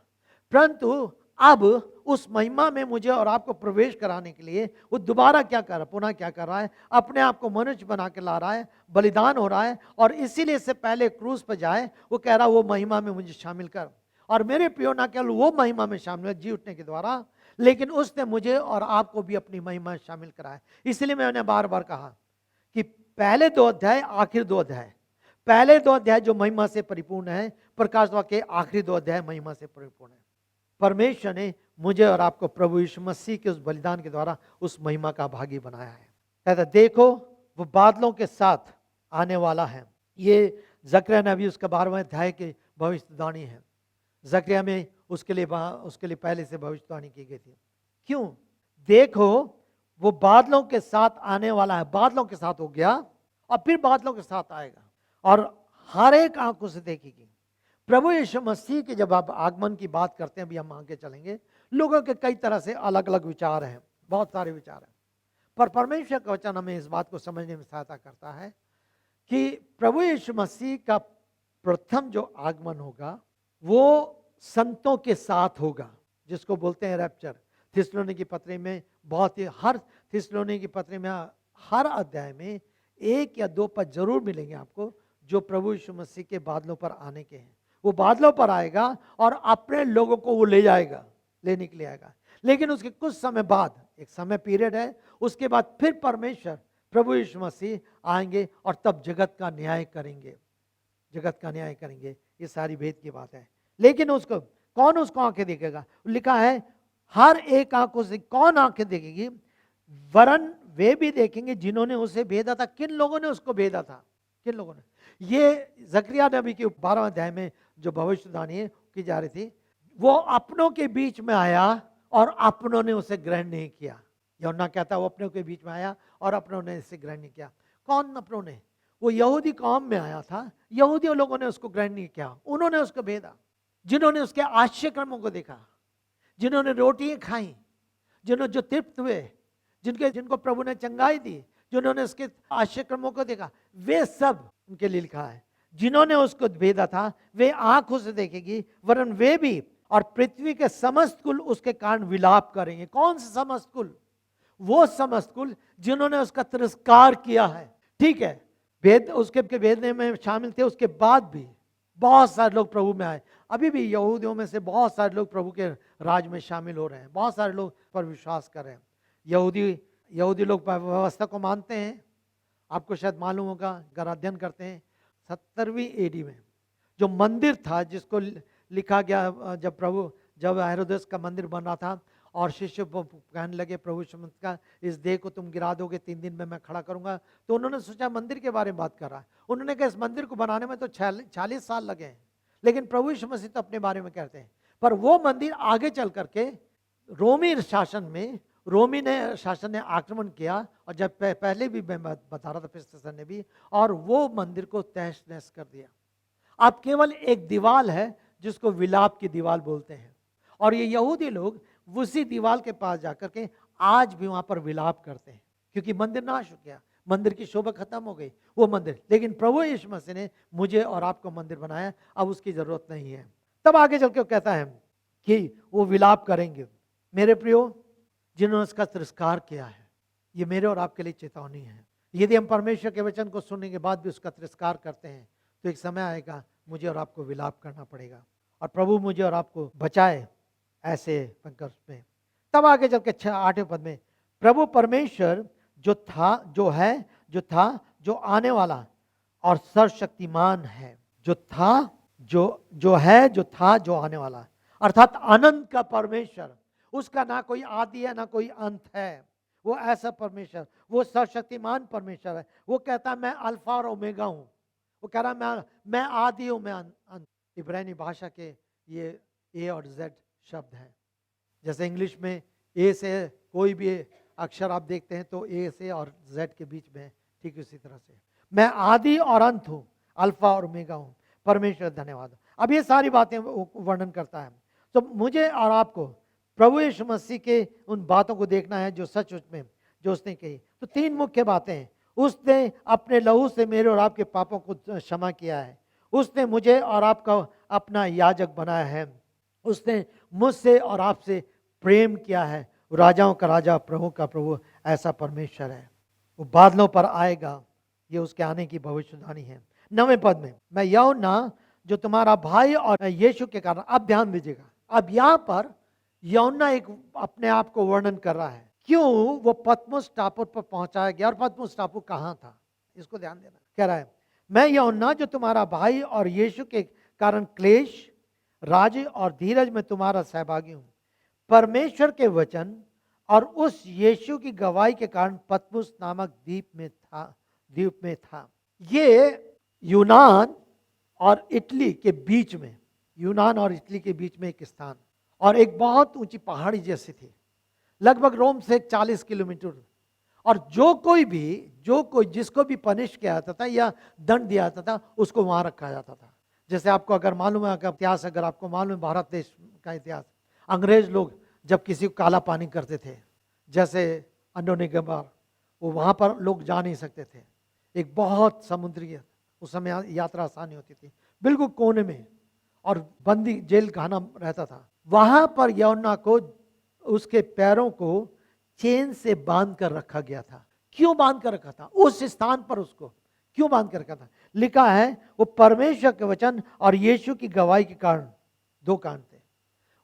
S1: परंतु अब उस महिमा में मुझे और आपको प्रवेश कराने के लिए वो दोबारा क्या कर रहा है, पुनः क्या कर रहा है, अपने आप को मनुष्य बना के ला रहा है, बलिदान हो रहा है, और इसीलिए से पहले क्रूस पर जाए, वो कह रहा वो महिमा में मुझे शामिल कर। और मेरे प्रियो, ना केवल वो महिमा में शामिल है जी उठने के द्वारा, लेकिन उसने मुझे और आपको भी अपनी महिमा में शामिल कराया। इसलिए मैंने बार बार कहा कि पहले 2 अध्याय, आखिर 2 अध्याय, पहले 2 अध्याय जो महिमा से परिपूर्ण है, प्रकाश वाक्य के आखिरी 2 अध्याय महिमा से परिपूर्ण है। परमेश्वर ने मुझे और आपको प्रभु यीशु मसीह के उस बलिदान के द्वारा उस महिमा का भागी बनाया है। कहता देखो वो बादलों के साथ आने वाला है। ये जकरिया नबी उसका 12वें अध्याय की भविष्यवाणी है। जकरिया में उसके लिए पहले से भविष्यवाणी की गई थी। क्यों? देखो वो बादलों के साथ आने वाला है। बादलों के साथ हो गया और फिर बादलों के साथ आएगा और हर एक आंखों से देखेगी। प्रभु यीशु मसीह के जब आप आगमन की बात करते हैं, अभी हम आगे चलेंगे, लोगों के कई तरह से अलग अलग विचार हैं, बहुत सारे विचार हैं, पर परमेश्वर का वचन हमें इस बात को समझने में सहायता करता है कि प्रभु यीशु मसीह का प्रथम जो आगमन होगा वो संतों के साथ होगा, जिसको बोलते हैं रैप्चर। थिस्सलुनीकी पत्री में बहुत ही, हर थिस्सलुनीकी पत्री में हर अध्याय में 1 या 2 पद जरूर मिलेंगे आपको जो प्रभु यीशु मसीह के बादलों पर आने के हैं। वो बादलों पर आएगा और अपने लोगों को वो ले जाएगा, लेने के लिए आएगा। लेकिन उसके कुछ समय बाद, एक समय पीरियड है, उसके बाद फिर परमेश्वर प्रभु यीशु मसीह आएंगे और तब जगत का न्याय करेंगे, जगत का न्याय करेंगे। ये सारी भेद की बात है। लेकिन उसको कौन उसको आंखें देखेगा? लिखा है हर एक आंखों से। कौन आंखें देखेगी? वरन वे भी देखेंगे जिन्होंने उसे भेदा था। किन लोगों ने उसको भेदा था? किन लोगों ने? ये जकरिया नबी के 12वें अध्याय में जो भविष्यवाणी की जा रही थी, वो अपनों के बीच में आया और अपनों ने उसे ग्रहण नहीं किया। यूहन्ना कहता है वो अपनों के बीच में आया और अपनों ने इसे ग्रहण नहीं किया। कौन अपनों ने? वो यहूदी कौम में आया था, यहूदी लोगों ने उसको ग्रहण नहीं किया, उन्होंने उसको भेदा। जिन्होंने उसके आश्चर्य कर्मों को देखा, जिन्होंने रोटियां खाई, जिन्होंने जो तृप्त हुए, जिनको प्रभु ने चंगाई दी, जिन्होंने उसके आश्चर्य कर्मों को देखा, वे सब उनके लिए लिखा है। जिन्होंने उसको भेदा था वे आंखों से देखेगी, वरन वे भी और पृथ्वी के समस्त कुल उसके कारण विलाप करेंगे। कौन से समस्त कुल? वो समस्त कुल जिन्होंने उसका तिरस्कार किया है। ठीक है, भेद उसके भेदने में शामिल थे, उसके बाद भी बहुत सारे लोग प्रभु में आए। अभी भी यहूदियों में से बहुत सारे लोग प्रभु के राज में शामिल हो रहे हैं, बहुत सारे लोग पर विश्वास कर रहे हैं। यहूदी लोग व्यवस्था को मानते हैं। आपको शायद मालूम होगा, अगर अध्ययन करते हैं, 70वीं एडी में जो मंदिर था, जिसको लिखा गया जब हेरोदेस का मंदिर बन रहा था और शिष्य कहने लगे प्रभु यीशु का इस देह को तुम गिरा दोगे, 3 दिन में मैं खड़ा करूंगा, तो उन्होंने सोचा मंदिर के बारे में बात कर रहा है। उन्होंने कहा इस मंदिर को बनाने में तो 40 साल लगे हैं, लेकिन प्रभु यीशु मसीह तो अपने बारे में कहते हैं। पर वो मंदिर आगे चल करके रोमी शासन ने आक्रमण किया, और जब पहले भी मैं बता रहा था पिछले ने भी, और वो मंदिर को तहस नहस कर दिया। अब केवल एक दीवार है जिसको विलाप की दीवार बोलते हैं, और ये यहूदी लोग उसी दीवार के पास जाकर के आज भी वहां पर विलाप करते हैं, क्योंकि मंदिर नाश हो गया, मंदिर की शोभा खत्म हो गई वो मंदिर। लेकिन प्रभु यीशु मसीह ने मुझे और आपको मंदिर बनाया, अब उसकी जरूरत नहीं है। तब आगे चल के कहता है कि वो विलाप करेंगे। मेरे प्रियो, जिन्होंने उसका तिरस्कार किया है, ये मेरे और आपके लिए चेतावनी है। यदि हम परमेश्वर के वचन को सुनने के बाद भी उसका तिरस्कार करते हैं, तो एक समय आएगा मुझे और आपको विलाप करना पड़ेगा, और प्रभु मुझे और आपको बचाए ऐसे संकट में। तब आगे चल के 8वें पद में, प्रभु परमेश्वर जो आने वाला और सर्वशक्तिमान है, जो आने वाला, अर्थात अनंत का परमेश्वर, उसका ना कोई आदि है ना कोई अंत है। वो ऐसा परमेश्वर, वो सर्वशक्तिमान परमेश्वर है। वो कहता है मैं अल्फा और ओमेगा हूं। वो कह रहा है मैं आदि हूं, मैं अंत। इब्रानी भाषा के ये ए और जेड शब्द है। जैसे इंग्लिश में ए से कोई भी अक्षर आप देखते हैं तो ए से और जेड के बीच में, ठीक उसी तरह से मैं आदि और अंत हूं, अल्फा और ओमेगा हूं। परमेश्वर धन्यवाद। अब ये सारी बातें वर्णन करता है। तो मुझे और आपको प्रभु यीशु मसीह के उन बातों को देखना है जो सच में जो उसने कही। तो 3 मुख्य बातें हैं। उसने अपने लहू से मेरे और आपके पापों को क्षमा किया है। उसने मुझे और आपका अपना याजक बनाया है। उसने मुझसे और आपसे प्रेम किया है। राजाओं का राजा, प्रभु का प्रभु ऐसा परमेश्वर है। वो बादलों पर आएगा, ये उसके आने की भविष्यवाणी है। 9वें पद में, मैं यूहन्ना जो तुम्हारा भाई और यीशु के कारण, अब ध्यान दीजिएगा, अब यहाँ पर यूहन्ना एक अपने आप को वर्णन कर रहा है, क्यों वो पतमुस टापू पर पहुंचाया गया और पतमुस टापू कहां था, इसको ध्यान देना। कह रहा है, मैं यूहन्ना जो तुम्हारा भाई और यीशु के कारण क्लेश, राज और धीरज में तुम्हारा सहभागी हूं, परमेश्वर के वचन और उस यीशु की गवाही के कारण पतमुस नामक द्वीप में था। ये यूनान और इटली के बीच में, यूनान और इटली के बीच में एक स्थान, और एक बहुत ऊंची पहाड़ी जैसी थी, लगभग रोम से 40 किलोमीटर। और जो कोई जिसको भी पनिश किया जाता था या दंड दिया जाता था, उसको वहां रखा जाता था। जैसे आपको अगर मालूम है, इतिहास अगर आपको मालूम है, भारत देश का इतिहास, अंग्रेज लोग जब किसी को काला पानी करते थे, जैसे अंडोनिकोबार, वो वहां पर लोग जा नहीं सकते थे, एक बहुत समुद्री, उस समय यात्रा आसानी होती थी, बिल्कुल कोने में, और बंदी जेल खाना रहता था। वहां पर यूहन्ना को उसके पैरों को चेन से बांध कर रखा गया था। क्यों बांध कर रखा था उस स्थान पर, उसको क्यों बांध कर रखा था? लिखा है वो परमेश्वर के वचन और यीशु की गवाही के कारण, दो कारण थे।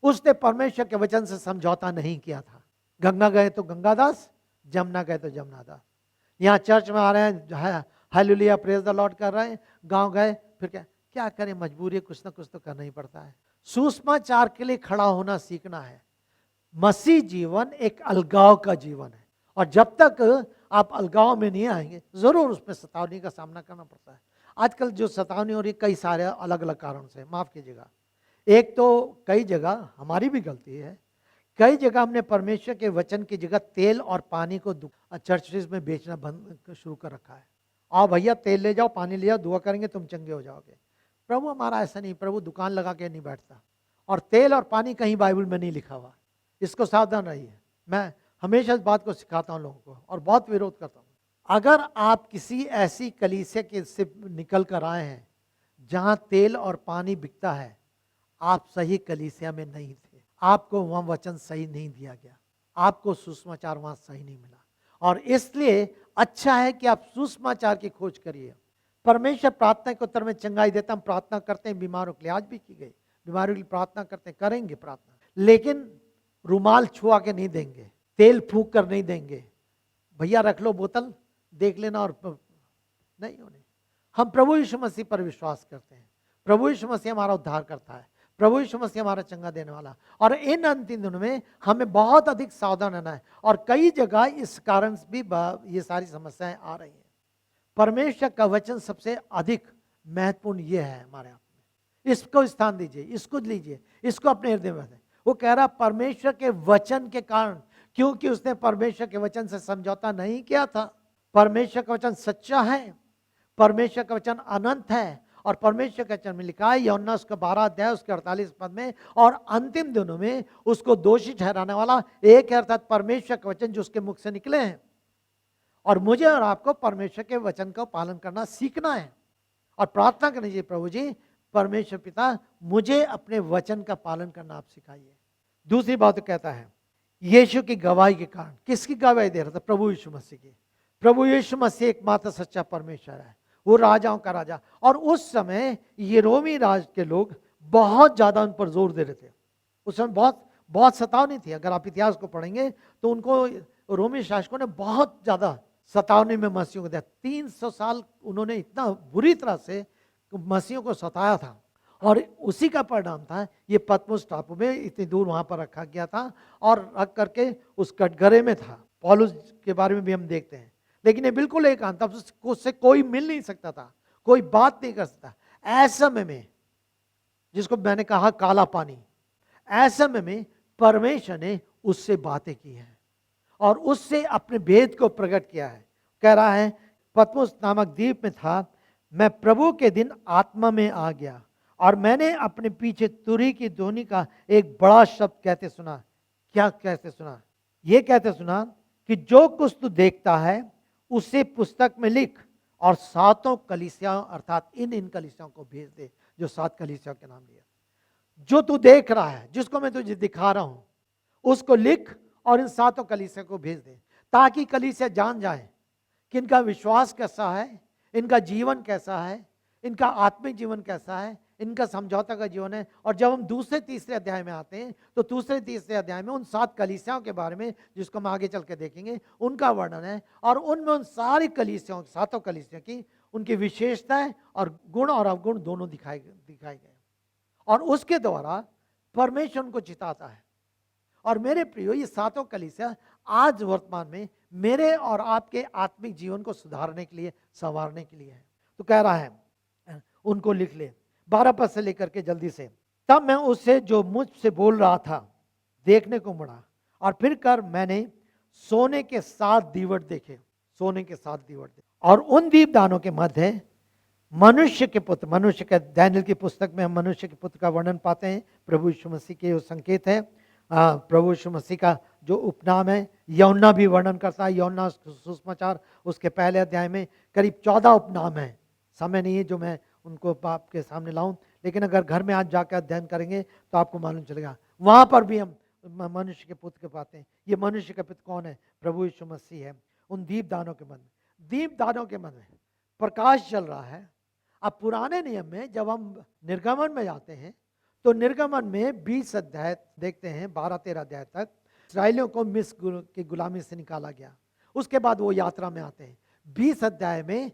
S1: उसने परमेश्वर के वचन से समझौता नहीं किया था। गंगा गए तो गंगादास, जमुना गए तो जमुनादास। यहाँ चर्च में आ रहे हैं, हालेलुया प्रेज द लॉर्ड कर रहे हैं, गांव गए फिर क्या करें, मजबूरी, कुछ ना कुछ तो करना ही पड़ता है। सुसमाचार के लिए खड़ा होना सीखना है। मसीह जीवन एक अलगाव का जीवन है, और जब तक आप अलगाव में नहीं आएंगे, जरूर उसमें सतावनी का सामना करना पड़ता है। आजकल जो सतावनी हो रही है, कई सारे अलग अलग कारणों से, माफ कीजिएगा। एक तो कई जगह हमारी भी गलती है, कई जगह हमने परमेश्वर के वचन की जगह तेल और पानी को चर्चेज में बेचना बंद शुरू कर रखा है। आओ भैया तेल ले जाओ, पानी ले जाओ, दुआ करेंगे तुम चंगे हो जाओगे। प्रभु हमारा ऐसा नहीं, प्रभु दुकान लगा के नहीं बैठता, और तेल और पानी कहीं बाइबल में नहीं लिखा हुआ। इसको सावधान रहिए। मैं हमेशा इस बात को सिखाता हूँ लोगों को, और बहुत विरोध करता हूँ। अगर आप किसी ऐसी कलीसिया के से निकल कर आए हैं जहाँ तेल और पानी बिकता है, आप सही कलीसिया में नहीं थे, आपको वहाँ वचन सही नहीं दिया गया, आपको सुसमाचार वहाँ सही नहीं मिला। और इसलिए अच्छा है कि आप सुसमाचार की खोज करिए। परमेश्वर प्रार्थना के उत्तर में चंगाई देता, हम प्रार्थना करते हैं बीमारों के लिए, आज भी की गई, बीमारों के लिए प्रार्थना करते हैं, करेंगे प्रार्थना, लेकिन रुमाल छुआ के नहीं देंगे, तेल फूंक कर नहीं देंगे, भैया रख लो बोतल देख लेना, और नहीं होने। हम प्रभु यीशु मसीह पर विश्वास करते हैं, प्रभु यीशु मसीह हमारा उद्धार करता है, प्रभु यीशु मसीह हमारा चंगा देने वाला। और इन अंतिम दिनों में हमें बहुत अधिक सावधान रहना है, और कई जगह इस कारण भी ये सारी समस्याएं आ रही हैं। परमेश्वर का वचन सबसे अधिक महत्वपूर्ण ये है हमारे आप में, इसको स्थान दीजिए, इसको लीजिए, इसको अपने हृदय में। वो कह रहा परमेश्वर के वचन के कारण, क्योंकि उसने परमेश्वर के वचन से समझौता नहीं किया था। परमेश्वर का वचन सच्चा है, परमेश्वर का वचन अनंत है, और परमेश्वर के वचन में लिखा है यूहन्ना उसका 12 अध्याय उसके 48 पद में, और अंतिम दिनों में उसको दोषी ठहराने वाला एक है, अर्थात परमेश्वर का वचन जो उसके मुख से निकले हैं। और मुझे और आपको परमेश्वर के वचन का पालन करना सीखना है, और प्रार्थना करनी चाहिए, प्रभु जी परमेश्वर पिता मुझे अपने वचन का पालन करना आप सिखाइए। दूसरी बात तो कहता है यीशु की गवाही के कारण, किसकी गवाही दे रहा था? प्रभु यीशु मसीह की। प्रभु यीशु मसीह एकमात्र सच्चा परमेश्वर है, वो राजाओं का राजा। और उस समय ये रोमी राज के लोग बहुत ज्यादा उन पर जोर दे रहे थे। उस समय बहुत बहुत सतावनी थी। अगर आप इतिहास को पढ़ेंगे तो उनको रोमी शासकों ने बहुत ज्यादा सतावनी में मसीहों को दिया। 300 साल उन्होंने इतना बुरी तरह से मसीहों को सताया था, और उसी का परिणाम था ये पतमुस टापू में इतनी दूर वहां पर रखा गया था, और रख करके उस कटघरे में था। पौलुस के बारे में भी हम देखते हैं, लेकिन ये बिल्कुल एकांत, उससे कोई मिल नहीं सकता था, कोई बात नहीं कर सकता। ऐसे में जिसको मैंने कहा काला पानी, ऐसे में परमेश्वर ने उससे बातें की हैं और उससे अपने भेद को प्रकट किया है। कह रहा है पतमुस नामक द्वीप में था, मैं प्रभु के दिन आत्मा में आ गया और मैंने अपने पीछे तुरही की ध्वनि का एक बड़ा शब्द कहते सुना। क्या कहते सुना? ये कहते सुना कि जो कुछ तू देखता है उसे पुस्तक में लिख और सातों कलीसियाओं अर्थात इन कलीसियाओं को भेज दे, जो 7 कलीसियाओं के नाम दिया। जो तू देख रहा है, जिसको मैं तुझे दिखा रहा हूं, उसको लिख और इन 7 कलीसिया को भेज दे, ताकि कलीसिया जान जाए कि इनका विश्वास कैसा है, इनका जीवन कैसा है, इनका आत्मिक जीवन कैसा है, इनका समझौता का जीवन है। और जब हम दूसरे तीसरे अध्याय में आते हैं तो दूसरे तीसरे अध्याय में उन 7 कलीसियाओं के बारे में, जिसको हम आगे चल के देखेंगे, उनका वर्णन है। और उनमें उन सारी कलीसियाओं, 7 कलीसियाओं की उनकी विशेषताएं और गुण और अवगुण दोनों दिखाए गए। और उसके द्वारा परमेश्वर उनको चिताता है। और मेरे प्रियो, ये 7 कलीसिया आज वर्तमान में मेरे और आपके आत्मिक जीवन को सुधारने के लिए, संवारने के लिए है। तो कह रहा है उनको लिख ले। 12 पद से लेकर के जल्दी से। तब मैं उससे जो मुझसे बोल रहा था देखने को मुड़ा, और फिर कर मैंने सोने के 7 दीवट देखे, सोने के 7 दीवट देखे। और उन दीपदानों के मध्य मनुष्य के पुत्र, मनुष्य के, दानियेल की पुस्तक में हम मनुष्य के पुत्र का वर्णन पाते हैं। प्रभु यीशु मसीह के संकेत है। प्रभु यीशु मसीह का जो उपनाम है, यूहन्ना भी वर्णन करता है। यूहन्ना सुसमाचार उसके पहले अध्याय में करीब 14 उपनाम है। समय नहीं है जो मैं उनको आपके सामने लाऊं, लेकिन अगर घर में आज जाकर अध्ययन करेंगे तो आपको मालूम चलेगा। वहां पर भी हम मनुष्य के पुत्र के पाते हैं। ये मनुष्य का पुत्र कौन है? प्रभु यीशु मसीह है। उन दीपदानों के मन, दीपदानों के मन में प्रकाश चल रहा है। अब पुराने नियम में जब हम निर्गमन में जाते हैं तो निर्गमन में 20 अध्याय देखते हैं, 12-13 अध्याय तक इस्राएलियों को मिस्र की गुलामी से निकाला गया। उसके बाद वो यात्रा में आते हैं। 20 अध्याय में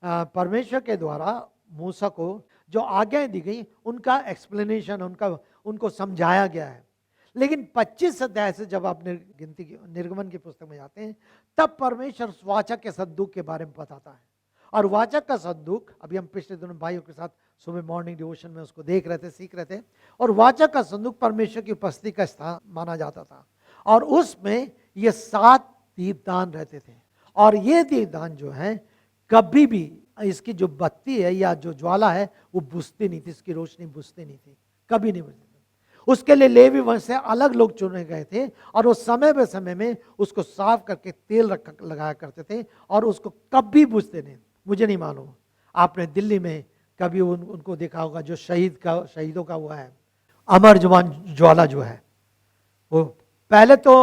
S1: परमेश्वर के द्वारा मूसा को जो आज्ञाएं दी गई उनका एक्सप्लेनेशन, उनको समझाया गया है। लेकिन 25 अध्याय से जब आप निर्गमन की पुस्तक में जाते हैं तब परमेश्वर वाचा के संदूक के बारे में बताता है। और वाचक का संदूक, अभी हम पिछले दिनों भाइयों के साथ सुबह मॉर्निंग डिवोशन में उसको देख रहे थे, सीख रहे थे। और वाचक का संदूक परमेश्वर की उपस्थिति का स्थान माना जाता था। और उसमें ये 7 दीपदान रहते थे। और ये दीपदान जो है कभी भी इसकी जो बत्ती है या जो ज्वाला है वो बुझती नहीं थी, इसकी रोशनी बुझती नहीं थी, कभी नहीं बुझती थी। उसके लिए लेवी वंश से अलग लोग चुने गए थे और वो समय बे समय में उसको साफ करके तेल लगाया करते थे और उसको कभी बुझते नहीं। मुझे नहीं मालूम आपने दिल्ली में कभी उनको देखा होगा जो शहीदों का हुआ है अमर जवान ज्वाला जो है, वो पहले तो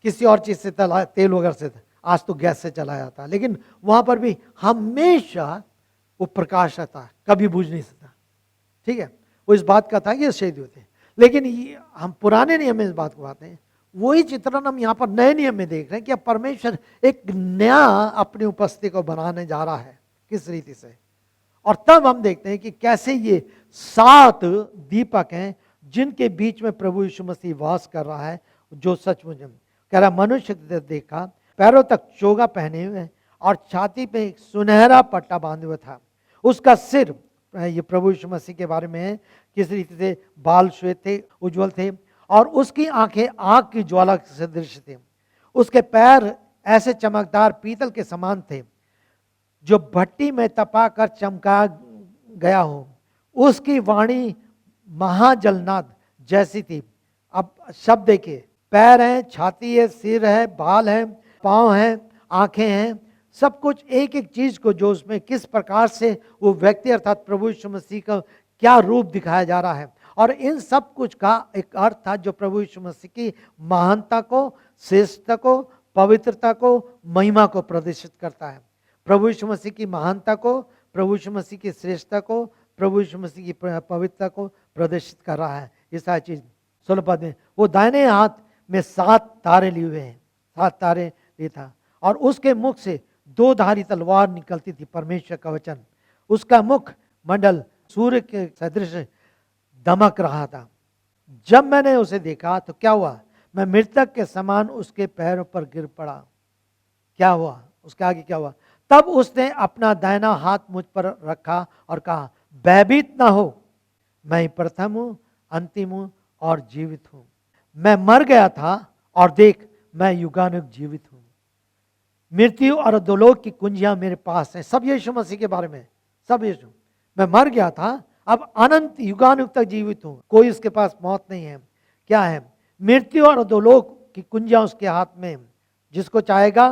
S1: किसी और चीज से तेल वगैरह से था, आज तो गैस से चलाया जाता है। लेकिन वहां पर भी हमेशा वो प्रकाश रहता है, कभी बुझ नहीं सकता। ठीक है, वो इस बात का था कि शहीद होते हैं। लेकिन हम पुराने नियम में इस बात को बात हैं, वही चित्रण हम यहाँ पर नए नियम में देख रहे हैं कि अब परमेश्वर एक नया अपनी उपस्थिति को बनाने जा रहा है, किस रीति से। और तब हम देखते हैं कि कैसे ये 7 दीपक हैं जिनके बीच में प्रभु यीशु मसीह वास कर रहा है, जो सचमुच कह रहा मनुष्य देखा पैरों तक चोगा पहने हुए और छाती पे एक सुनहरा पट्टा बांधे हुए था। उसका सिर, ये प्रभु यीशु मसीह के बारे में है, किस रीति से बाल श्वेत थे, उज्जवल थे, और उसकी आंखें आग की ज्वाला से दृश्य थे। उसके पैर ऐसे चमकदार पीतल के समान थे जो भट्टी में तपा कर चमका गया हो। उसकी वाणी महाजलनाद जैसी थी। अब शब्द देखिए, पैर हैं, छाती है, सिर है, बाल है, पांव हैं, आंखें हैं, सब कुछ एक एक चीज को जो उसमें किस प्रकार से वो व्यक्ति अर्थात प्रभु यीशु मसीह का क्या रूप दिखाया जा रहा है। और इन सब कुछ का एक अर्थ था जो प्रभु यीशु मसीह की महानता को, श्रेष्ठता को, पवित्रता को, महिमा को प्रदर्शित करता है। प्रभु यीशु मसीह की महानता को, प्रभु यीशु मसीह की श्रेष्ठता को, प्रभु यीशु मसीह की पवित्रता को प्रदर्शित कर रहा है। ये सारी चीज 16 पद में, वो दाहिने हाथ में 7 तारे लिए हुए हैं, 7 तारे लिए था। और उसके मुख से 2 धारी तलवार निकलती थी, परमेश्वर का वचन। उसका मुख मंडल सूर्य के सदृश दमक रहा था। जब मैंने उसे देखा तो क्या हुआ, मैं मृतक के समान उसके पैरों पर गिर पड़ा। क्या हुआ, उसके आगे क्या हुआ, तब उसने अपना दाहिना हाथ मुझ पर रखा और कहा, भयभीत ना हो, मैं प्रथम हूं, अंतिम हूं और जीवित हूं। मैं मर गया था और देख मैं युगानुग जीवित हूं। मृत्यु और अधोलोक की कुंजियां मेरे पास हैं। सब यीशु मसीह के बारे में, सब यीशु। मैं मर गया था, अब अनंत युगानुग तक जीवित हूं, कोई इसके पास मौत नहीं है। क्या है, मृत्यु और अधोलोक की कुंजियां उसके हाथ में। जिसको चाहेगा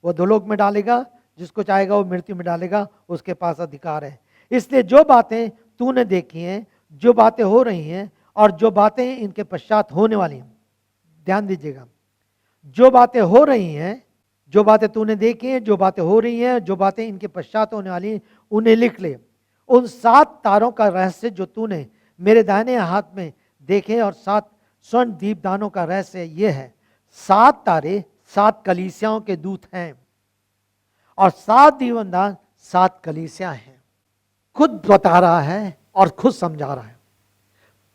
S1: वो अधोलोक में डालेगा, जिसको चाहेगा वो मृत्यु में डालेगा, उसके पास अधिकार है। इसलिए जो बातें तूने देखी हैं, जो बातें हो रही हैं और जो बातें इनके पश्चात होने वाली हैं, ध्यान दीजिएगा, जो बातें हो रही हैं, जो बातें तूने देखी हैं, जो बातें हो रही हैं, जो बातें इनके पश्चात होने वाली हैं, उन्हें लिख ले उन 7 तारों का रहस्य जो तूने मेरे दाहिने हाथ में देखे और 7 स्वर्ण दीपदानों का रहस्य ये है, 7 तारे 7 कलीसियाओं के दूत हैं और 7 दीवनदान 7 कलीसियां हैं। खुद बता रहा है और खुद समझा रहा है।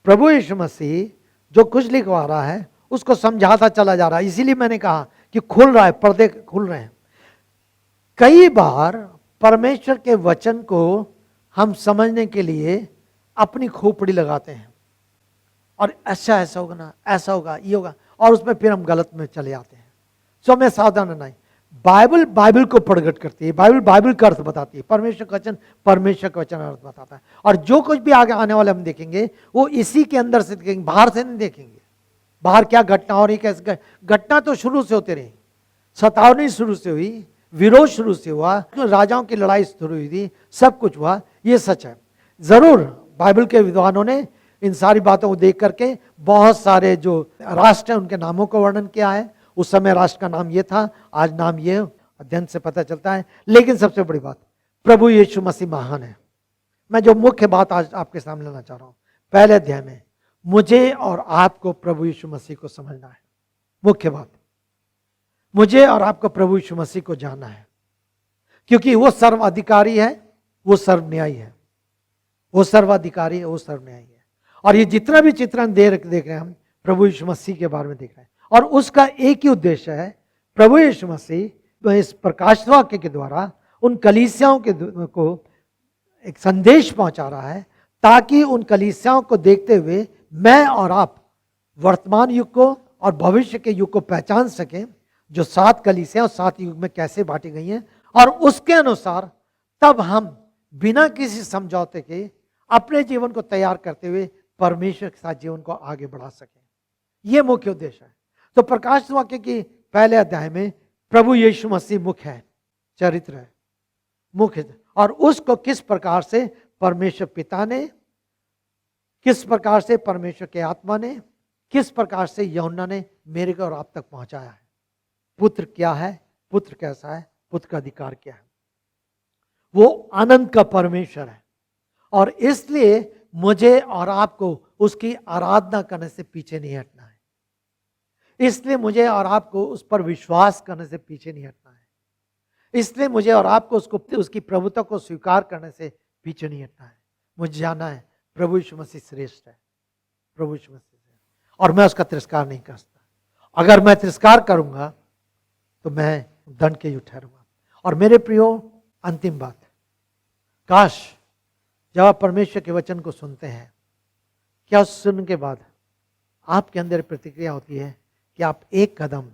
S1: प्रभु यीशु मसीह जो कुछ लिखवा रहा है उसको समझाता चला जा रहा है। इसीलिए मैंने कहा कि खुल रहा है, पर्दे खुल रहे हैं। कई बार परमेश्वर के वचन को हम समझने के लिए अपनी खोपड़ी लगाते हैं और ऐसा होगा ना, ऐसा होगा, ये होगा, और उसमें फिर हम गलत में चले जाते हैं। सो हमें सावधान रहना है। बाइबल को प्रकट करती है, बाइबल का अर्थ बताती है, परमेश्वर का वचन अर्थ बताता है। और जो कुछ भी आगे आने वाले हम देखेंगे वो इसी के अंदर से देखेंगे, बाहर से नहीं देखेंगे। बाहर क्या घटना हो रही, कैसे घटना तो शुरू से होते रही। सतावनी शुरू से हुई, विरोध शुरू से हुआ, राजाओं की लड़ाई शुरू हुई थी, सब कुछ हुआ, ये सच है। जरूर बाइबल के विद्वानों ने इन सारी बातों को देख करके बहुत सारे जो राष्ट्र हैं उनके नामों का वर्णन किया है। उस समय राष्ट्र का नाम ये था, आज नाम ये, अध्ययन से पता चलता है। लेकिन सबसे बड़ी बात, प्रभु यीशु मसीह महान है। मैं जो मुख्य बात आज आपके सामने लाना चाह रहा हूं, पहले अध्याय में मुझे और आपको प्रभु यीशु मसीह को समझना है। मुख्य बात, मुझे और आपको प्रभु यीशु मसीह को जानना है, क्योंकि वो सर्वाधिकारी है, वो सर्वन्यायी है, वो सर्वाधिकारी है, वो सर्वन्यायी है। और ये जितना भी चित्रण देख रहे हैं हम, प्रभु यीशु मसीह के बारे में देख रहे हैं, और उसका एक ही उद्देश्य है, प्रभु यीशु मसीह इस प्रकाश वाक्य के द्वारा उन कलीसियाओं को एक संदेश पहुंचा रहा है, ताकि उन कलीसियाओं को देखते हुए मैं और आप वर्तमान युग को और भविष्य के युग को पहचान सकें, जो 7 कलीसियां 7 युग में कैसे बांटी गई हैं, और उसके अनुसार तब हम बिना किसी समझौते के अपने जीवन को तैयार करते हुए परमेश्वर के साथ जीवन को आगे बढ़ा सकें। यह मुख्य उद्देश्य है। तो प्रकाश वाक्य की पहले अध्याय में प्रभु यीशु मसीह मुख्य है, चरित्र है, मुख्य, और उसको किस प्रकार से परमेश्वर पिता ने, किस प्रकार से परमेश्वर के आत्मा ने, किस प्रकार से यूहन्ना ने मेरे को और आप तक पहुंचाया है। पुत्र क्या है, पुत्र कैसा है, पुत्र का अधिकार क्या है। वो आनंद का परमेश्वर है, और इसलिए मुझे और आपको उसकी आराधना करने से पीछे नहीं हटना है। इसलिए मुझे और आपको उस पर विश्वास करने से पीछे नहीं हटना है। इसलिए मुझे और आपको उसकी प्रभुता को स्वीकार करने से पीछे नहीं हटना है। मुझे जानना है प्रभु यीशु मसीह श्रेष्ठ है, प्रभु यीशु मसीह, और मैं उसका तिरस्कार नहीं कर सकता। अगर मैं तिरस्कार करूंगा तो मैं दंड के योग्य ठहरूंगा। और मेरे प्रियो, अंतिम बात, काश जब आप परमेश्वर के वचन को सुनते हैं, क्या सुनने के बाद आपके अंदर प्रतिक्रिया होती है कि आप एक कदम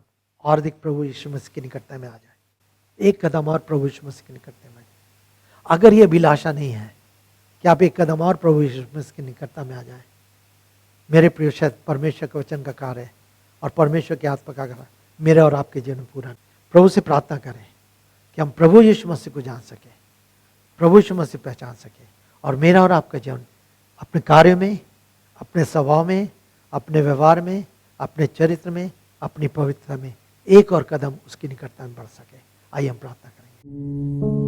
S1: और अधिक प्रभु यीशु मसीह की निकटता में आ जाए, एक कदम और प्रभु यीशु मसीह की निकटता में आ जाए। अगर ये अभिलाषा नहीं है कि आप एक कदम और प्रभु यीशु मसीह की निकटता में आ जाए, मेरे प्रिय, शायद परमेश्वर के वचन का कार्य है और परमेश्वर के आत्मा का कार्य मेरे और आपके जीवन में पूरा। प्रभु से प्रार्थना करें कि हम प्रभु यीशु मसीह को जान सकें, प्रभु यीशु मसीह पहचान सकें, और मेरा और आपका जीवन अपने कार्य में, अपने स्वभाव में, अपने व्यवहार में, अपने चरित्र में, अपनी पवित्रता में एक और कदम उसकी निकटता में बढ़ सके। आइए हम प्रार्थना करेंगे।